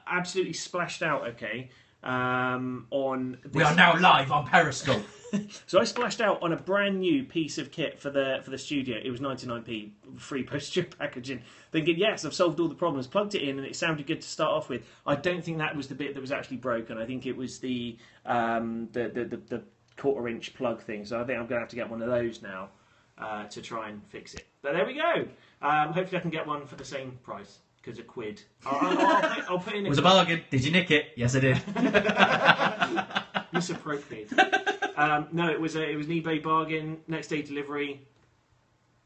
absolutely splashed out, okay, on... We are now live on Periscope. So I splashed out on a brand new piece of kit for the studio. It was 99p, free postage packaging. Thinking, yes, I've solved all the problems. Plugged it in, and it sounded good to start off with. I don't think that was the bit that was actually broken. I think it was the quarter-inch plug thing. So I think I'm going to have to get one of those now to try and fix it. But there we go. Hopefully I can get one for the same price. Because £1. I'll put in. It was a bargain. Did you nick it? Yes, I did. Misappropriated. No, it was an eBay bargain. Next day delivery.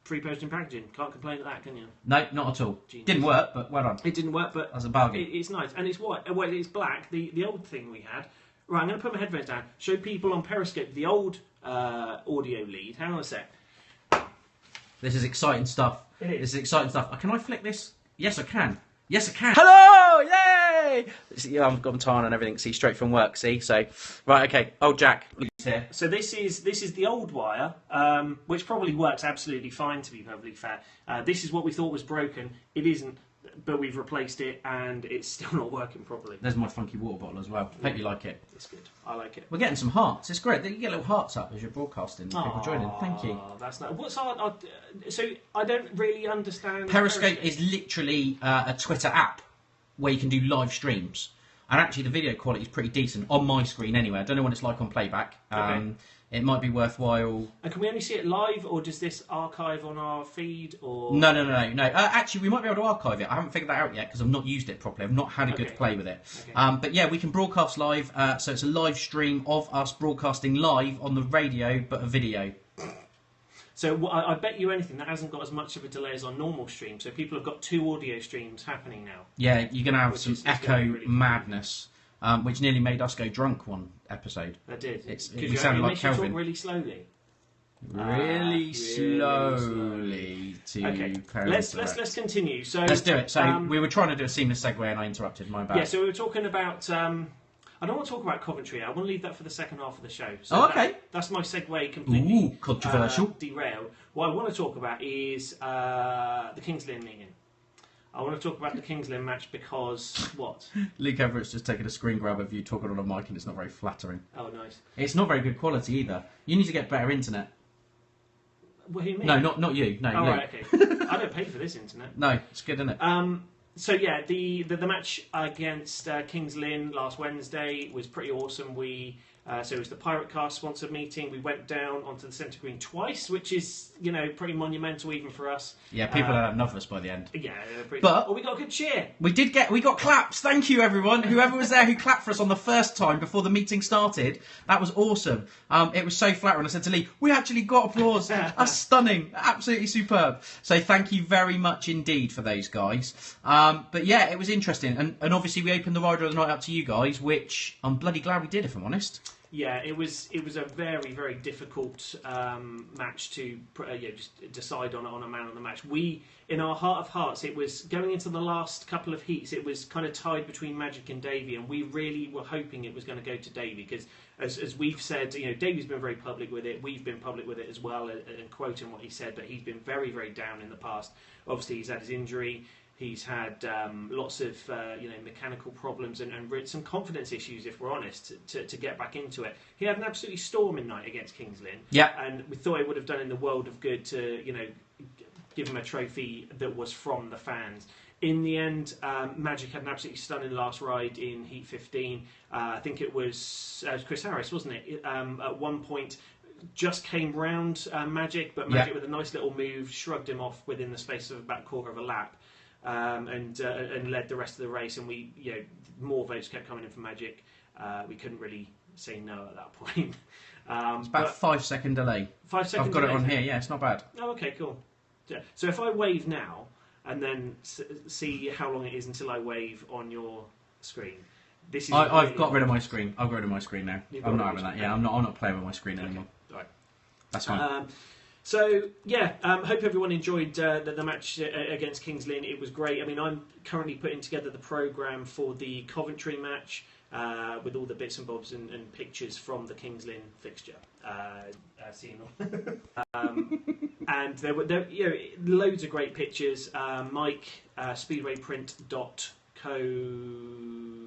Free postage and packaging. Can't complain at that, can you? No, not at all. Genius. Didn't work, but well done. It didn't work, but that's a bargain. It's nice, and it's white. Well, it's black. The old thing we had. Right, I'm going to put my headphones down. Show people on Periscope the old audio lead. Hang on a sec. This is exciting stuff. It is. This is exciting stuff. Can I flick this? Yes, I can. Yes, I can. Hello! Yay! Yeah, I'm on and everything. See, straight from work. See, so right, okay. Oh, Jack. Here. So this is the old wire, which probably works absolutely fine. To be perfectly fair, this is what we thought was broken. It isn't, but we've replaced it, and it's still not working properly. There's my funky water bottle as well. Hope you like it. It's good. I like it. We're getting some hearts. It's great. You get little hearts up as you're broadcasting. People joining. Thank you. That's nice. What's our? So I don't really understand. Periscope is literally a Twitter app where you can do live streams. And actually, the video quality is pretty decent on my screen anyway. I don't know what it's like on playback. Okay. It might be worthwhile. And can we only see it live, or does this archive on our feed? Or No. Actually, we might be able to archive it. I haven't figured that out yet because I've not used it properly. I've not had a good play with it. Okay. But yeah, we can broadcast live. So it's a live stream of us broadcasting live on the radio, but a video. So I bet you anything that hasn't got as much of a delay as on normal streams. So people have got two audio streams happening now. Yeah, you're going to have some echo really madness, which nearly made us go drunk one episode. That did. You sounded like Kelvin. Talk really slowly. Really slowly to okay. parents. Let's continue. So let's do it. So we were trying to do a seamless segue, and I interrupted. My bad. Yeah. So we were talking about. I don't want to talk about Coventry. I want to leave that for the second half of the show. So okay. That's my segue completely. Ooh, controversial. Derail. What I want to talk about is the Kings Lynn meeting. I want to talk about the Kings Lynn match because what? Luke Everett's just taken a screen grab of you talking on a mic, and it's not very flattering. Oh, nice. It's not very good quality either. You need to get better internet. What do you mean? No, not you. No, oh, Luke. Right, okay. I don't pay for this internet. No, it's good, isn't it? So yeah, the match against Kings Lynn last Wednesday was pretty awesome. So it was the PirateCast sponsored meeting. We went down onto the centre green twice, which is pretty monumental even for us. Yeah, people had enough of us by the end. Yeah, but we got a good cheer. We got claps. Thank you, everyone. Whoever was there who clapped for us on the first time before the meeting started, that was awesome. It was so flattering. I said to Lee, we actually got applause. That's stunning, absolutely superb. So thank you very much indeed for those guys. But yeah, it was interesting, and obviously we opened the Rider of the Night up to you guys, which I'm bloody glad we did, if I'm honest. Yeah, it was a very, very difficult match to just decide on a man of the match. We, in our heart of hearts, it was going into the last couple of heats, it was kind of tied between Magic and Davey, and we really were hoping it was going to go to Davey, because as we've said, Davey's been very public with it, we've been public with it as well, and quoting what he said, but he's been very, very down in the past. Obviously, he's had his injury. He's had lots of mechanical problems and some confidence issues, if we're honest, to get back into it. He had an absolutely storming night against Kings Lynn. Yeah. And we thought it would have done in the world of good to, give him a trophy that was from the fans. In the end, Magic had an absolutely stunning last ride in Heat 15. I think it was Chris Harris, wasn't it? At one point, just came round Magic, but Magic with a nice little move shrugged him off within the space of about a quarter of a lap. And led the rest of the race, and we, more votes kept coming in for Magic. We couldn't really say no at that point. It's about a 5 second delay. 5 seconds. I've got it on here. Yeah, it's not bad. Oh, okay, cool. Yeah. So if I wave now and then see how long it is until I wave on your screen. This is. I've got rid of my screen. I've got rid of my screen now. I'm not having that. Okay. Yeah, I'm not playing with my screen anymore. All right. That's fine. So, yeah, hope everyone enjoyed the match against Kings Lynn. It was great. I mean, I'm currently putting together the programme for the Coventry match with all the bits and bobs and pictures from the Kings Lynn fixture. And there were loads of great pictures. Mike, speedwayprint.co...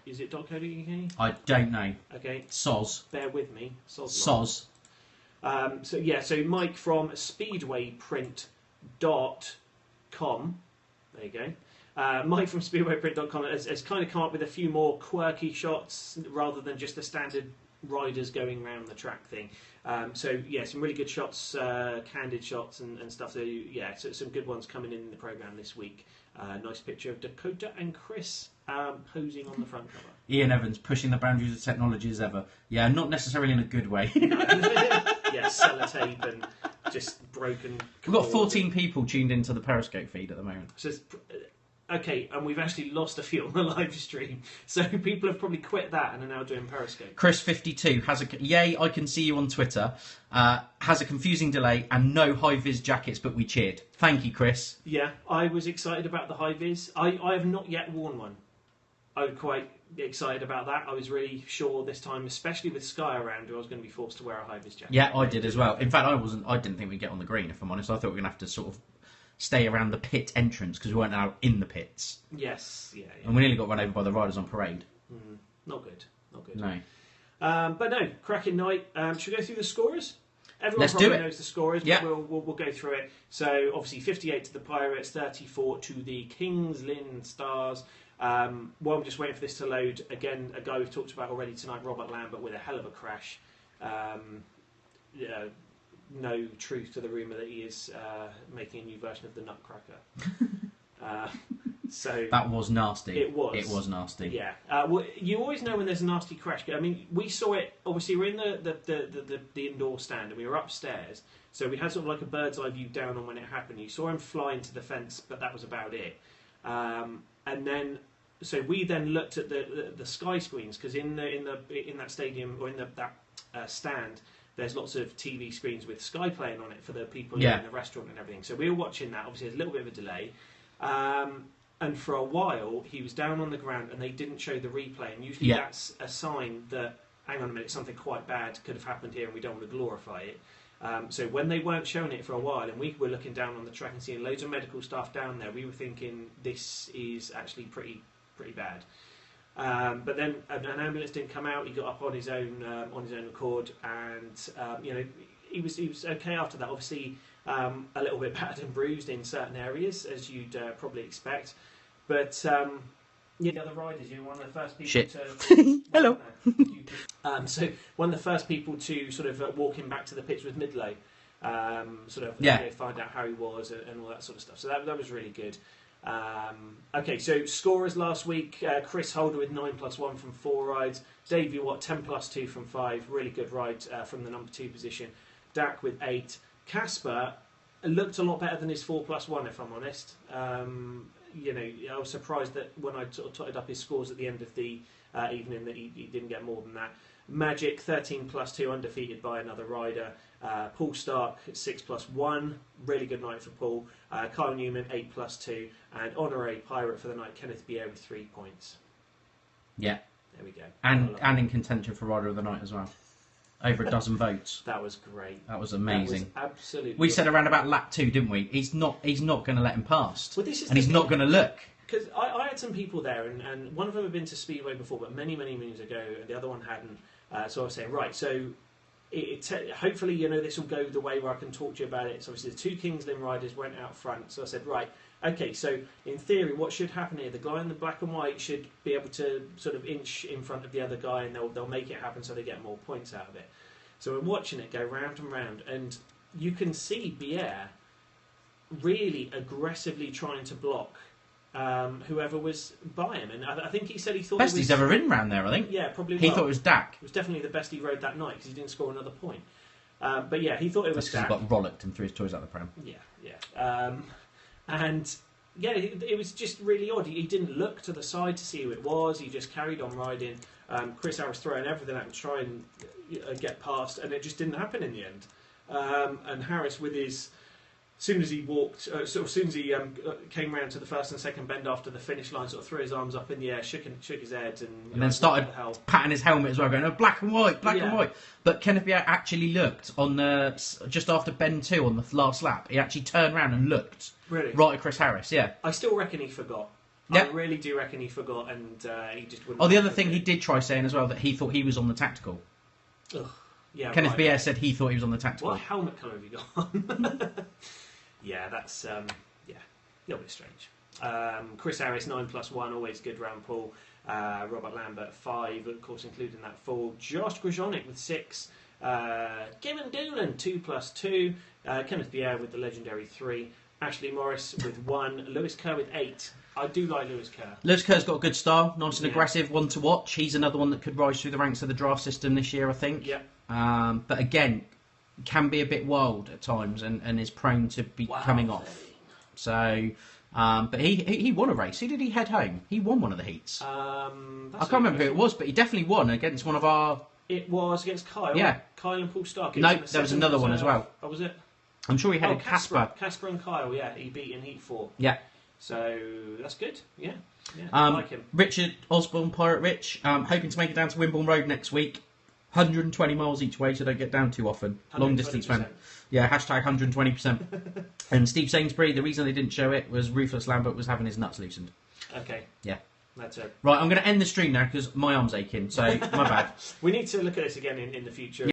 Is it .co.uk? I don't know. Okay. Soz. Bear with me. Soz. So Mike from speedwayprint.com. There you go. Mike from speedwayprint.com has kind of come up with a few more quirky shots rather than just the standard riders going around the track thing. Some really good shots, candid shots and stuff. So some good ones coming in the programme this week. Nice picture of Dakota and Chris posing on the front cover. Ian Evans pushing the boundaries of technology as ever. Yeah, not necessarily in a good way. Yeah, sellotape and just broken. We've got 14 people tuned into the Periscope feed at the moment. So okay, and we've actually lost a few on the live stream. So people have probably quit that and are now doing Periscope. Chris52 has yay, I can see you on Twitter. Has a confusing delay and no high-vis jackets, but we cheered. Thank you, Chris. Yeah, I was excited about the high-vis. I have not yet worn one. I was quite excited about that. I was really sure this time, especially with Sky around, I was going to be forced to wear a high-vis jacket. Yeah, I did as well. In fact, I didn't think we'd get on the green, if I'm honest. I thought we were going to have to sort of stay around the pit entrance because we weren't now in the pits. Yes, yeah. And we nearly got run over by the riders on parade. Not good. No. But no, cracking night. Should we go through the scorers? Everyone Let's probably do it. knows the scorers, Yeah. but we'll go through it. So obviously 58 to the Pirates, 34 to the Kings Lynn Stars. While I'm just waiting for this to load, again, a guy we've talked about already tonight, Robert Lambert, with a hell of a crash. No truth to the rumour that he is making a new version of the Nutcracker. So That was nasty. It was. It was nasty. Yeah. Well, you always know when there's a nasty crash. I mean, we saw it. Obviously, we're in the indoor stand, and we were upstairs, so we had sort of like a bird's eye view down on when it happened. You saw him fly into the fence, but that was about it. And then, so we then looked at the sky screens because in that stadium or in that stand, there's lots of TV screens with Sky playing on it for the people in the restaurant and everything. So we were watching that. Obviously, there's a little bit of a delay. And for a while, he was down on the ground and they didn't show the replay. And usually that's a sign that, hang on a minute, something quite bad could have happened here and we don't want to glorify it. So when they weren't showing it for a while and we were looking down on the track and seeing loads of medical staff down there, we were thinking this is actually pretty bad. But then an ambulance didn't come out. He got up on his own accord, and he was okay after that. Obviously, a little bit battered and bruised in certain areas, as you'd probably expect. But the other riders, you're one of the first people to. Hello. So one of the first people to sort of walk him back to the pitch was Midlow. Find out how he was and all that sort of stuff. So that was really good. Okay, so scorers last week: Chris Holder with 9+1 from 4 rides, Davey Watt 10+2 from 5, really good ride from the number 2 position. Dak with 8. Casper looked a lot better than his 4+1, if I'm honest. I was surprised that when I sort of totted up his scores at the end of the evening that he didn't get more than that. Magic 13+2, undefeated by another rider. Paul Stark 6+1, really good night for Paul. Kyle Newman 8+2, and honorary pirate for the night, Kenneth Bier with 3 points. Yeah, there we go. And in contention for rider of the night as well. Over a dozen votes. That was great. That was amazing. That was absolutely. We said around about lap 2, didn't we? He's not going to let him past, well, this is and he's not going to look. Because I had some people there, and one of them had been to Speedway before, but many moons ago, and the other one hadn't. So I was saying, right, so hopefully, this will go the way where I can talk to you about it. So obviously the 2 Kings Lynn riders went out front. So I said, right, okay, so in theory, what should happen here? The guy in the black and white should be able to sort of inch in front of the other guy, and they'll make it happen so they get more points out of it. So we're watching it go round and round, and you can see Bier really aggressively trying to block whoever was by him, and I think he said he thought Best he's ever ridden round there, I think. Yeah, probably. He thought it was Dak. It was definitely the best he rode that night because he didn't score another point. But yeah, he thought it was Dak. He got rollicked and threw his toys out the pram. Yeah. And yeah, it was just really odd. He didn't look to the side to see who it was. He just carried on riding. Chris Harris throwing everything at him to try and get past, and it just didn't happen in the end. And Harris, with his, as soon as he walked, as soon as he came round to the first and second bend after the finish line, sort of threw his arms up in the air, shook his head, and then started patting his helmet as well, going, "Oh, black and white, and white." But Kenneth Bier actually looked on the just after bend 2 on the last lap. He actually turned around and looked really right at Chris Harris. Yeah, I still reckon he forgot. Yeah. I really do reckon he forgot, and he just wouldn't. Oh, the other thing he did try saying as well, that he thought he was on the tactical. Ugh. Yeah, Kenneth right. Bier said he thought he was on the tactical. What helmet colour have you got? Yeah, that's a little bit strange. Chris Harris 9+1, always good round Paul. Robert Lambert 5, of course, including that 4. Josh Grozonic with 6. Kevin Doolan 2+2. Kenneth Bier with the legendary 3. Ashley Morris with 1. Lewis Kerr with 8. I do like Lewis Kerr. Lewis Kerr's got a good style, nice and aggressive, one to watch. He's another one that could rise through the ranks of the draft system this year, I think. Yeah. But again, can be a bit wild at times and is prone to be coming off. So, but he won a race. Who did he head home? He won one of the heats. I can't remember who it was, but he definitely won against one of our... It was against Kyle. Yeah. Kyle and Paul Stark. No, there was another one as well. Oh, was it? I'm sure he headed Casper. Casper and Kyle, yeah. He beat in Heat 4. Yeah. So, that's good. Yeah. I like him. Richard Osborne, Pirate Rich, hoping to make it down to Wimborne Road next week. 120 miles each way, so don't get down too often. Long distance fan. Yeah, hashtag 120%. And Steve Sainsbury, the reason they didn't show it was Ruthless Lambert was having his nuts loosened. Okay. Yeah. That's it. Right, I'm going to end the stream now because my arm's aching, so my bad. We need to look at this again in the future